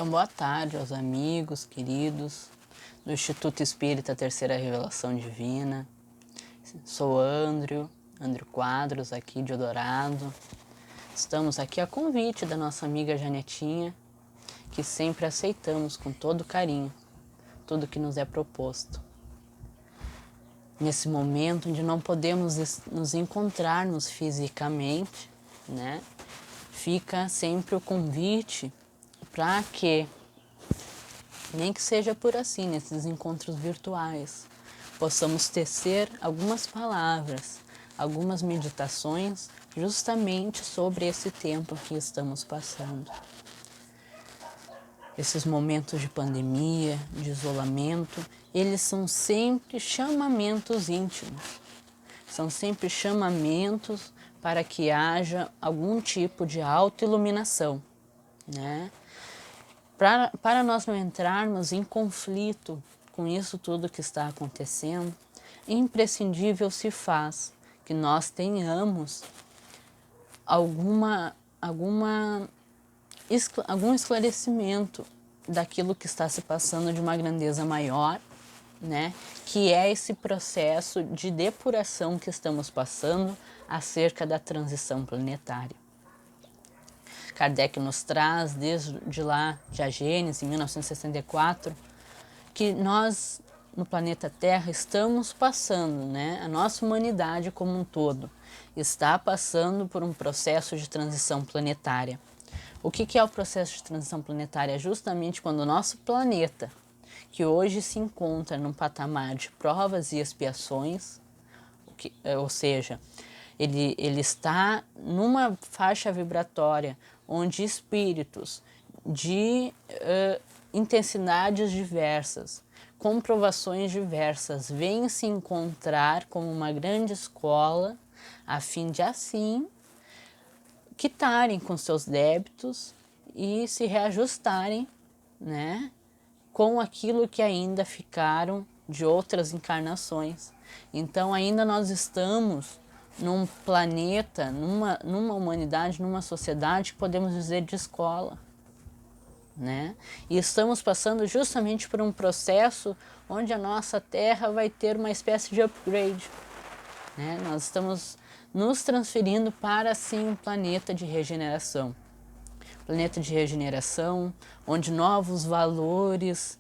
Então, boa tarde aos amigos, queridos do Instituto Espírita Terceira Revelação Divina. Sou Andrew Quadros, aqui de Eldorado. Estamos aqui a convite da nossa amiga Janetinha, que sempre aceitamos com todo carinho tudo que nos é proposto. Nesse momento onde não podemos nos encontrarmos fisicamente, né? Fica sempre o convite para que, nem que seja por assim, nesses encontros virtuais, possamos tecer algumas palavras, algumas meditações justamente sobre esse tempo que estamos passando. Esses momentos de pandemia, de isolamento, eles são sempre chamamentos íntimos. São sempre chamamentos para que haja algum tipo de autoiluminação, né? Para nós não entrarmos em conflito com isso tudo que está acontecendo, imprescindível se faz que nós tenhamos algum esclarecimento daquilo que está se passando de uma grandeza maior, né? Que é esse processo de depuração que estamos passando acerca da transição planetária. Kardec nos traz, desde lá de A Gênese, em 1964, que nós, no planeta Terra, estamos passando, né? A nossa humanidade como um todo está passando por um processo de transição planetária. O que é o processo de transição planetária? É justamente quando o nosso planeta, que hoje se encontra num patamar de provas e expiações, ou seja, ele está numa faixa vibratória onde espíritos de intensidades diversas, comprovações diversas, vêm se encontrar como uma grande escola, a fim de assim quitarem com seus débitos e se reajustarem, né, com aquilo que ainda ficaram de outras encarnações. Então ainda nós estamos num planeta, numa humanidade, numa sociedade que podemos dizer de escola, né? E estamos passando justamente por um processo onde a nossa Terra vai ter uma espécie de upgrade, né? Nós estamos nos transferindo para, sim, um planeta de regeneração. Planeta de regeneração, onde novos valores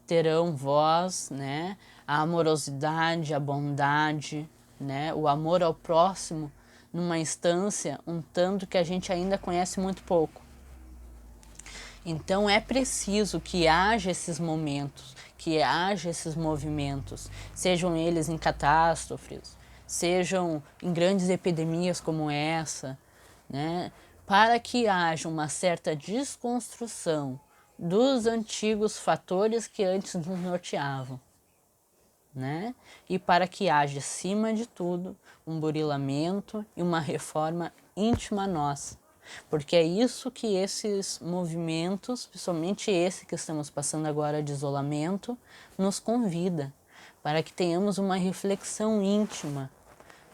terão voz, né? A amorosidade, a bondade, né? O amor ao próximo, numa instância um tanto que a gente ainda conhece muito pouco. Então é preciso que haja esses momentos, que haja esses movimentos, sejam eles em catástrofes, sejam em grandes epidemias como essa, né? Para que haja uma certa desconstrução dos antigos fatores que antes nos norteavam, né? E para que haja, acima de tudo, um burilamento e uma reforma íntima nossa. Porque é isso que esses movimentos, principalmente esse que estamos passando agora de isolamento, nos convida, para que tenhamos uma reflexão íntima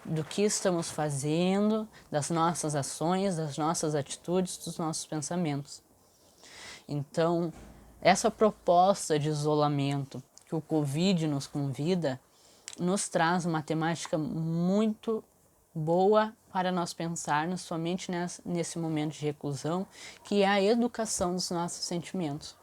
do que estamos fazendo, das nossas ações, das nossas atitudes, dos nossos pensamentos. Então, essa proposta de isolamento que o Covid nos convida, nos traz uma temática muito boa para nós pensarmos somente nesse momento de reclusão, que é a educação dos nossos sentimentos,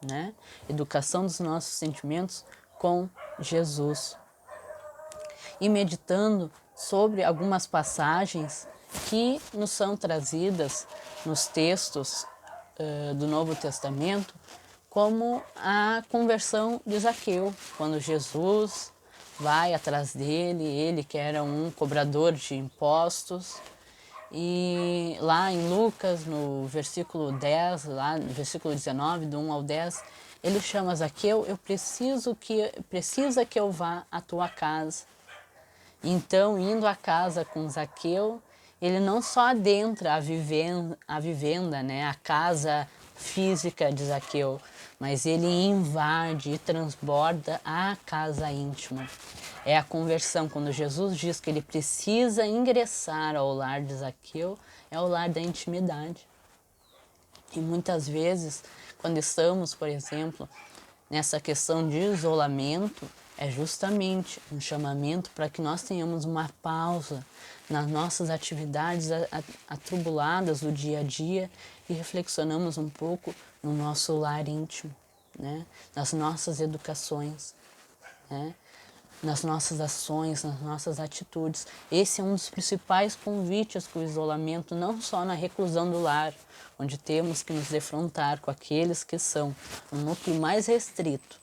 né? Educação dos nossos sentimentos com Jesus. E meditando sobre algumas passagens que nos são trazidas nos textos do Novo Testamento, como a conversão de Zaqueu, quando Jesus vai atrás dele, ele que era um cobrador de impostos, e lá em Lucas, no versículo 10, lá no versículo 19, do 1 ao 10, ele chama Zaqueu, precisa que eu vá à tua casa. Então, indo à casa com Zaqueu, ele não só adentra a vivenda, né, a casa física de Zaqueu, mas ele invade e transborda a casa íntima. É a conversão. Quando Jesus diz que ele precisa ingressar ao lar de Zaqueu, é o lar da intimidade. E muitas vezes, quando estamos, por exemplo, nessa questão de isolamento, é justamente um chamamento para que nós tenhamos uma pausa nas nossas atividades atribuladas do dia a dia e reflexionamos um pouco no nosso lar íntimo, né? Nas nossas educações, né? Nas nossas ações, nas nossas atitudes. Esse é um dos principais convites com o isolamento, não só na reclusão do lar, onde temos que nos defrontar com aqueles que são um núcleo mais restrito,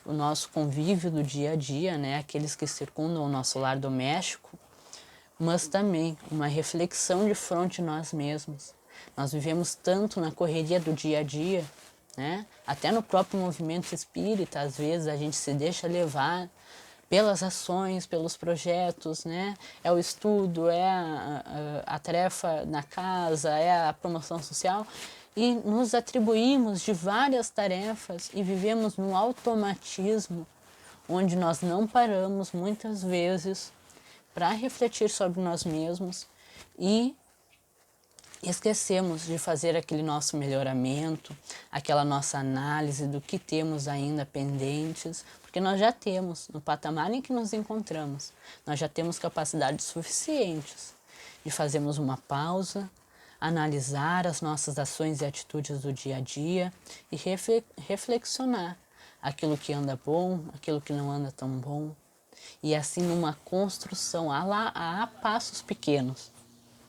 o nosso convívio do dia a dia, né? Aqueles que circundam o nosso lar doméstico, mas também uma reflexão de frente a nós mesmos. Nós vivemos tanto na correria do dia a dia, né? Até no próprio movimento espírita, às vezes a gente se deixa levar pelas ações, pelos projetos, né? É o estudo, é a tarefa na casa, é a promoção social, e nos atribuímos de várias tarefas e vivemos num automatismo onde nós não paramos muitas vezes para refletir sobre nós mesmos e esquecemos de fazer aquele nosso melhoramento, aquela nossa análise do que temos ainda pendentes, porque nós já temos, no patamar em que nos encontramos, nós já temos capacidades suficientes de fazermos uma pausa, analisar as nossas ações e atitudes do dia a dia e reflexionar aquilo que anda bom, aquilo que não anda tão bom, e assim numa construção a passos pequenos,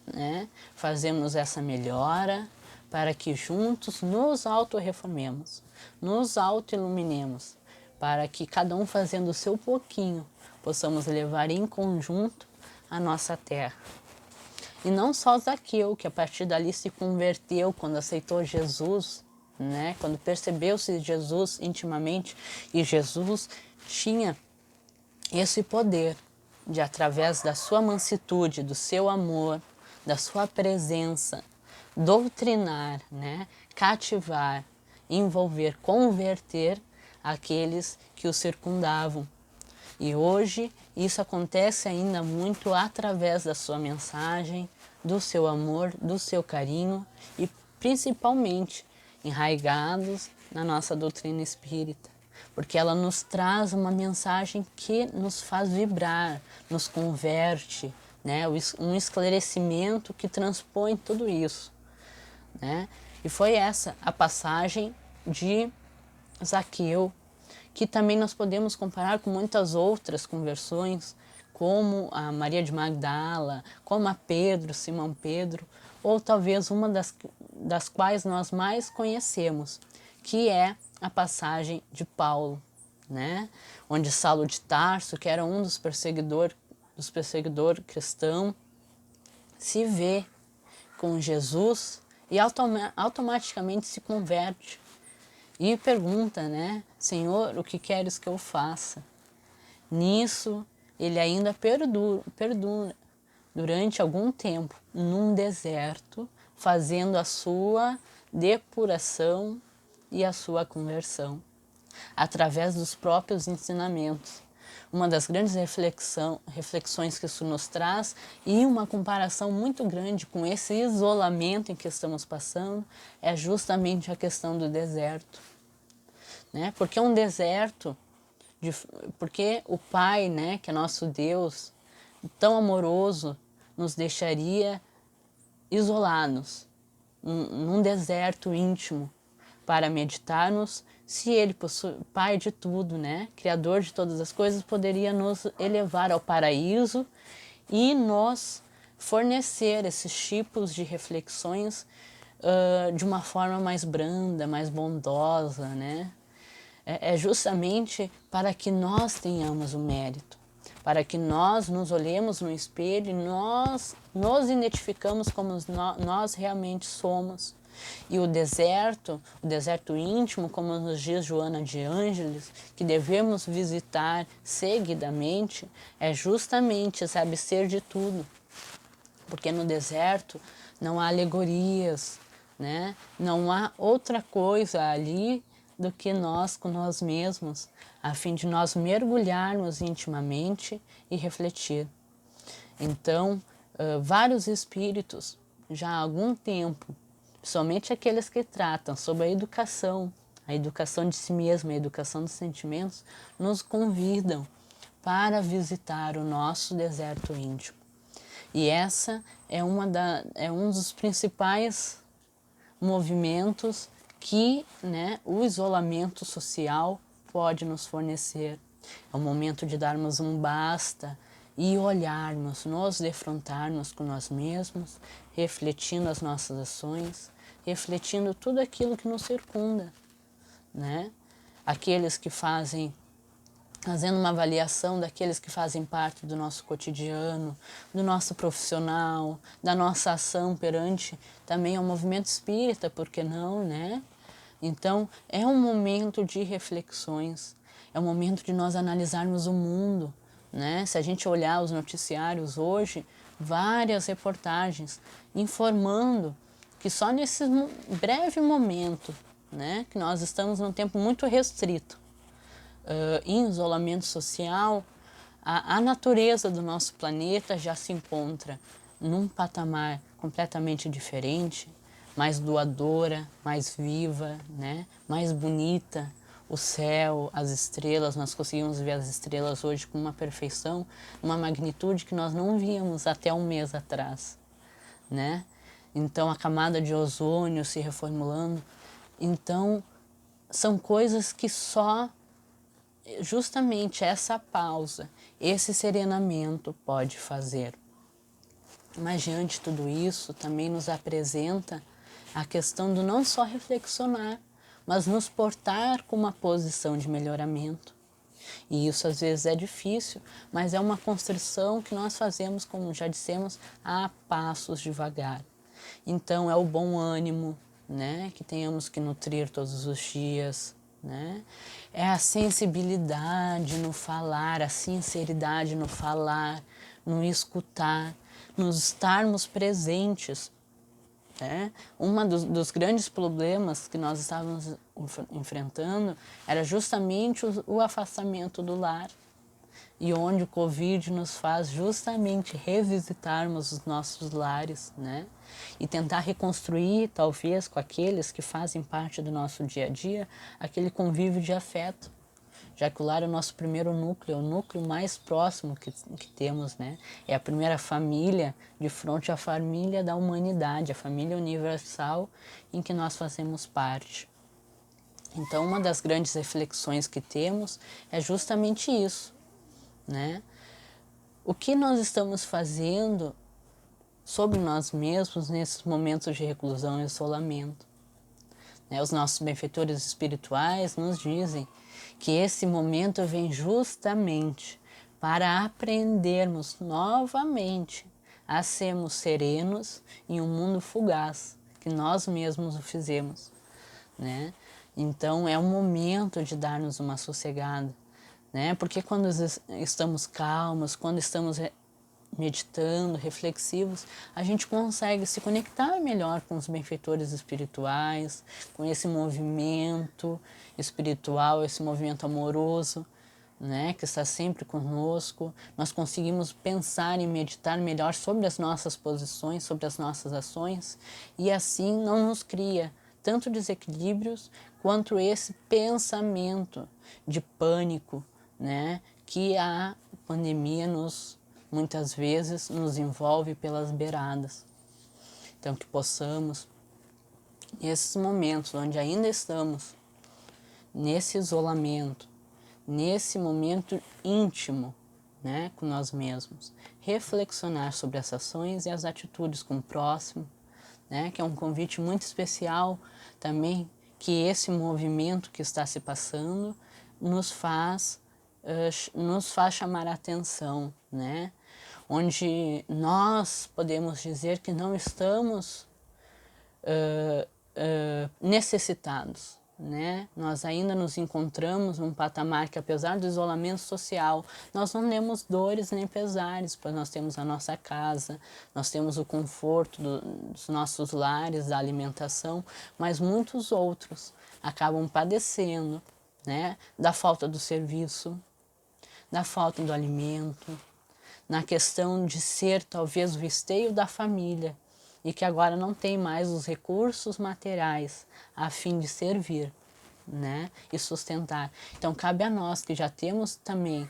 né? Fazemos essa melhora para que juntos nos auto-reformemos, nos auto-iluminemos, para que cada um fazendo o seu pouquinho, possamos levar em conjunto a nossa terra. E não só Zaqueu, que a partir dali se converteu quando aceitou Jesus, né? Quando percebeu-se Jesus intimamente, e Jesus tinha esse poder de, através da sua mansitude, do seu amor, da sua presença, doutrinar, né? Cativar, envolver, converter aqueles que o circundavam. E hoje isso acontece ainda muito através da sua mensagem, do seu amor, do seu carinho e principalmente enraigados na nossa doutrina espírita, porque ela nos traz uma mensagem que nos faz vibrar, nos converte, né? Um esclarecimento que transpõe tudo isso, né? E foi essa a passagem de Zaqueu, que também nós podemos comparar com muitas outras conversões, como a Maria de Magdala, como a Pedro, Simão Pedro, ou talvez uma das quais nós mais conhecemos, que é a passagem de Paulo, né? Onde Saulo de Tarso, que era um dos perseguidores cristão, se vê com Jesus e automaticamente se converte. E pergunta, né? Senhor, o que queres que eu faça? Nisso, ele ainda perdura durante algum tempo num deserto, fazendo a sua depuração e a sua conversão, através dos próprios ensinamentos. Uma das grandes reflexões que isso nos traz, e uma comparação muito grande com esse isolamento em que estamos passando, é justamente a questão do deserto, né? Porque um deserto, porque o Pai, né, que é nosso Deus, tão amoroso, nos deixaria isolados, num deserto íntimo, para meditarmos, se Ele, Pai de tudo, né, Criador de todas as coisas, poderia nos elevar ao paraíso e nos fornecer esses tipos de reflexões de uma forma mais branda, mais bondosa, né? É justamente para que nós tenhamos o mérito, para que nós nos olhemos no espelho e nós nos identificamos como nós realmente somos. E o deserto íntimo, como nos diz Joana de Ângeles, que devemos visitar seguidamente, é justamente saber ser de tudo. Porque no deserto não há alegorias, né? Não há outra coisa ali do que nós com nós mesmos, a fim de nós mergulharmos intimamente e refletir. Então, vários espíritos, já há algum tempo, somente aqueles que tratam sobre a educação de si mesmo, a educação dos sentimentos, nos convidam para visitar o nosso deserto íntimo. E essa é um dos principais movimentos que, né, o isolamento social pode nos fornecer. É o momento de darmos um basta e olharmos, nos defrontarmos com nós mesmos, refletindo as nossas ações, refletindo tudo aquilo que nos circunda, né? Aqueles que fazendo uma avaliação daqueles que fazem parte do nosso cotidiano, do nosso profissional, da nossa ação perante também ao movimento espírita, por que não, né? Então, é um momento de reflexões, é um momento de nós analisarmos o mundo, né? Se a gente olhar os noticiários hoje, várias reportagens informando que só nesse breve momento, né, que nós estamos num tempo muito restrito, em isolamento social, a natureza do nosso planeta já se encontra num patamar completamente diferente, mais doadora, mais viva, né? Mais bonita. O céu, as estrelas, nós conseguimos ver as estrelas hoje com uma perfeição, uma magnitude que nós não víamos até um mês atrás, né? Então a camada de ozônio se reformulando. Então são coisas que só justamente essa pausa, esse serenamento pode fazer. Mas diante de tudo isso, também nos apresenta a questão do não só reflexionar, mas nos portar com uma posição de melhoramento. E isso às vezes é difícil, mas é uma construção que nós fazemos, como já dissemos, a passos devagar. Então é o bom ânimo, né, que tenhamos que nutrir todos os dias, né? É a sensibilidade no falar, a sinceridade no falar, no escutar, nos estarmos presentes. Né? Dos grandes problemas que nós estávamos enfrentando era justamente o afastamento do lar. E onde o Covid nos faz justamente revisitarmos os nossos lares, né? E tentar reconstruir, talvez, com aqueles que fazem parte do nosso dia a dia, aquele convívio de afeto. Já que o lar é o nosso primeiro núcleo, é o núcleo mais próximo que temos, né? É a primeira família de frente à família da humanidade, a família universal em que nós fazemos parte. Então, uma das grandes reflexões que temos é justamente isso, né? O que nós estamos fazendo sobre nós mesmos nesses momentos de reclusão e isolamento? Né? Os nossos benfeitores espirituais nos dizem que esse momento vem justamente para aprendermos novamente a sermos serenos em um mundo fugaz, que nós mesmos o fizemos, né? Então é o momento de darmos uma sossegada, né? Porque quando estamos calmos, quando estamos meditando, reflexivos, a gente consegue se conectar melhor com os benfeitores espirituais, com esse movimento espiritual, esse movimento amoroso, né, que está sempre conosco. Nós conseguimos pensar e meditar melhor sobre as nossas posições, sobre as nossas ações, e assim não nos cria tanto desequilíbrios quanto esse pensamento de pânico, né, que a pandemia muitas vezes nos envolve pelas beiradas. Então que possamos, nesses momentos onde ainda estamos, nesse isolamento, nesse momento íntimo, né, com nós mesmos, reflexionar sobre as ações e as atitudes com o próximo, né, que é um convite muito especial também, que esse movimento que está se passando nos faz chamar a atenção, né? Onde nós podemos dizer que não estamos necessitados, né? Nós ainda nos encontramos num patamar que, apesar do isolamento social, nós não temos dores nem pesares, pois nós temos a nossa casa, nós temos o conforto dos nossos lares, da alimentação, mas muitos outros acabam padecendo, né? Da falta do serviço, da falta do alimento, na questão de ser talvez o esteio da família, e que agora não tem mais os recursos materiais a fim de servir, né, e sustentar. Então cabe a nós que já temos também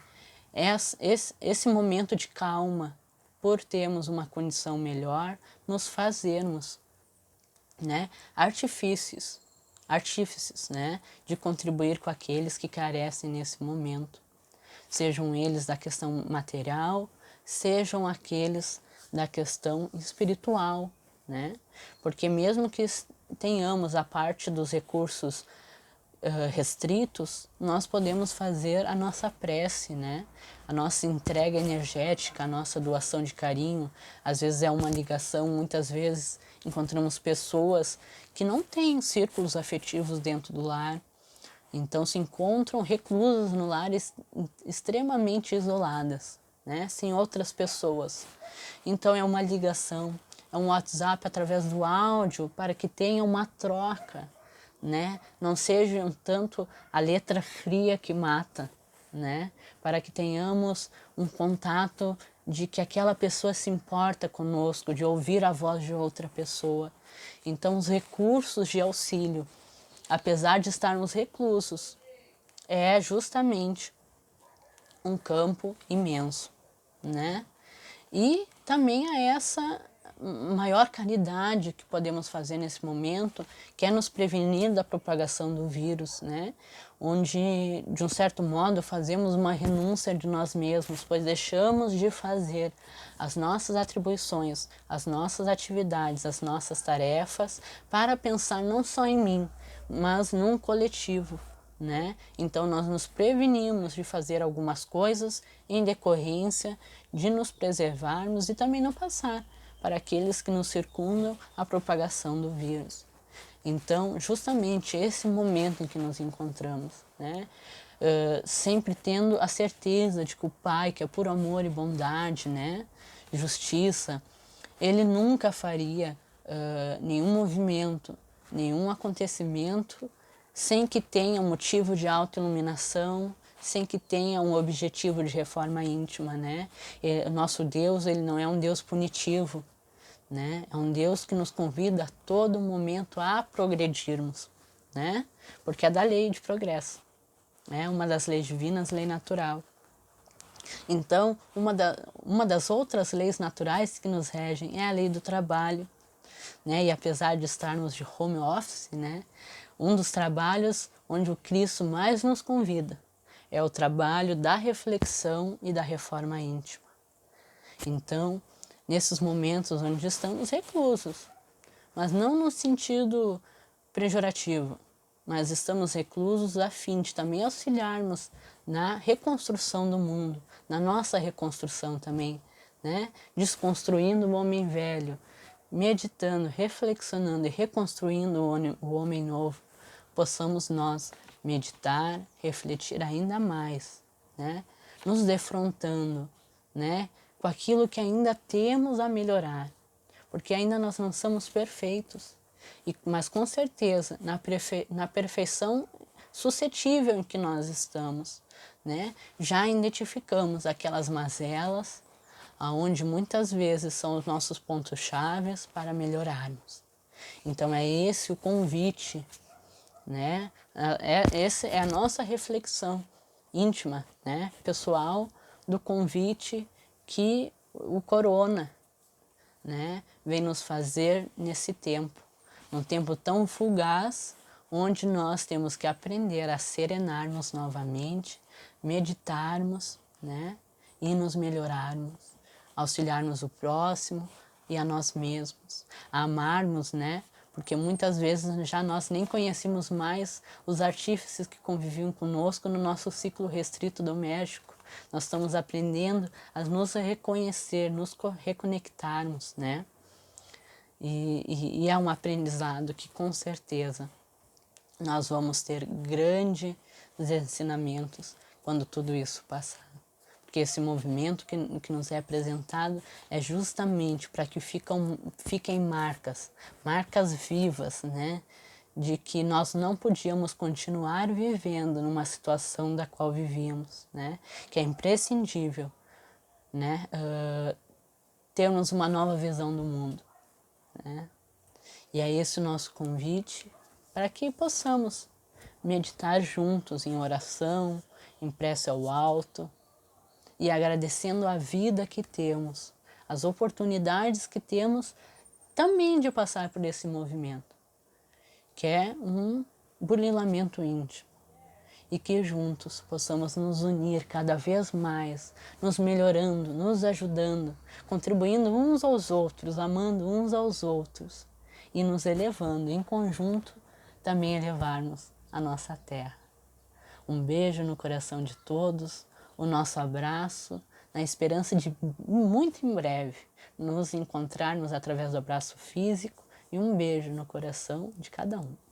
esse momento de calma, por termos uma condição melhor, nos fazermos, né, artífices, né, de contribuir com aqueles que carecem nesse momento. Sejam eles da questão material, sejam aqueles da questão espiritual, né? Porque mesmo que tenhamos a parte dos recursos restritos, nós podemos fazer a nossa prece, né? A nossa entrega energética, a nossa doação de carinho. Às vezes é uma ligação, muitas vezes encontramos pessoas que não têm círculos afetivos dentro do lar, então se encontram reclusas no lar extremamente isoladas, né? Sem outras pessoas. Então é uma ligação, é um WhatsApp através do áudio para que tenha uma troca, né? Não seja um tanto a letra fria que mata, né? Para que tenhamos um contato de que aquela pessoa se importa conosco, de ouvir a voz de outra pessoa. Então os recursos de auxílio, apesar de estarmos reclusos, é justamente um campo imenso, né? E também há essa maior caridade que podemos fazer nesse momento, que é nos prevenir da propagação do vírus, né? Onde, de um certo modo, fazemos uma renúncia de nós mesmos, pois deixamos de fazer as nossas atribuições, as nossas atividades, as nossas tarefas, para pensar não só em mim, mas num coletivo, né? Então nós nos prevenimos de fazer algumas coisas em decorrência de nos preservarmos e também não passar para aqueles que nos circundam a propagação do vírus. Então, justamente esse momento em que nos encontramos, né? Sempre tendo a certeza de que o Pai, que é puro amor e bondade, né? Justiça, Ele nunca faria nenhum movimento, nenhum acontecimento sem que tenha um motivo de autoiluminação, sem que tenha um objetivo de reforma íntima, né? O nosso Deus, ele não é um Deus punitivo, né? É um Deus que nos convida a todo momento a progredirmos, né? Porque é da lei de progresso, né? Uma das leis divinas, lei natural. Então, uma das outras leis naturais que nos regem é a lei do trabalho, né? E apesar de estarmos de home office, né? Um dos trabalhos onde o Cristo mais nos convida é o trabalho da reflexão e da reforma íntima. Então, nesses momentos onde estamos reclusos, mas não no sentido pejorativo, mas estamos reclusos a fim de também auxiliarmos na reconstrução do mundo, na nossa reconstrução também, né? Desconstruindo o homem velho, meditando, reflexionando e reconstruindo o homem novo, possamos nós meditar, refletir ainda mais, né? Nos defrontando, né? Com aquilo que ainda temos a melhorar, porque ainda nós não somos perfeitos, mas com certeza na perfeição suscetível em que nós estamos, né? Já identificamos aquelas mazelas, aonde muitas vezes são os nossos pontos chaves para melhorarmos. Então é esse o convite, né? Essa é a nossa reflexão íntima, né? Pessoal, do convite que o Corona, né, vem nos fazer nesse tempo, num tempo tão fugaz, onde nós temos que aprender a serenarmos novamente, meditarmos, né, e nos melhorarmos, auxiliarmos o próximo e a nós mesmos, a amarmos, né, porque muitas vezes já nós nem conhecemos mais os artífices que conviviam conosco no nosso ciclo restrito doméstico. Nós estamos aprendendo a nos reconhecer, nos reconectarmos, né? E é um aprendizado que com certeza nós vamos ter grandes ensinamentos quando tudo isso passar. Porque esse movimento que nos é apresentado é justamente para que fiquem marcas vivas, né? De que nós não podíamos continuar vivendo numa situação da qual vivíamos, né? Que é imprescindível, né? Termos uma nova visão do mundo, né? E é esse o nosso convite para que possamos meditar juntos em oração, em prece ao alto e agradecendo a vida que temos, as oportunidades que temos também de passar por esse movimento, que é um burilamento íntimo, e que juntos possamos nos unir cada vez mais, nos melhorando, nos ajudando, contribuindo uns aos outros, amando uns aos outros e nos elevando em conjunto, também elevarmos a nossa terra. Um beijo no coração de todos, o nosso abraço, na esperança de muito em breve nos encontrarmos através do abraço físico, e um beijo no coração de cada um.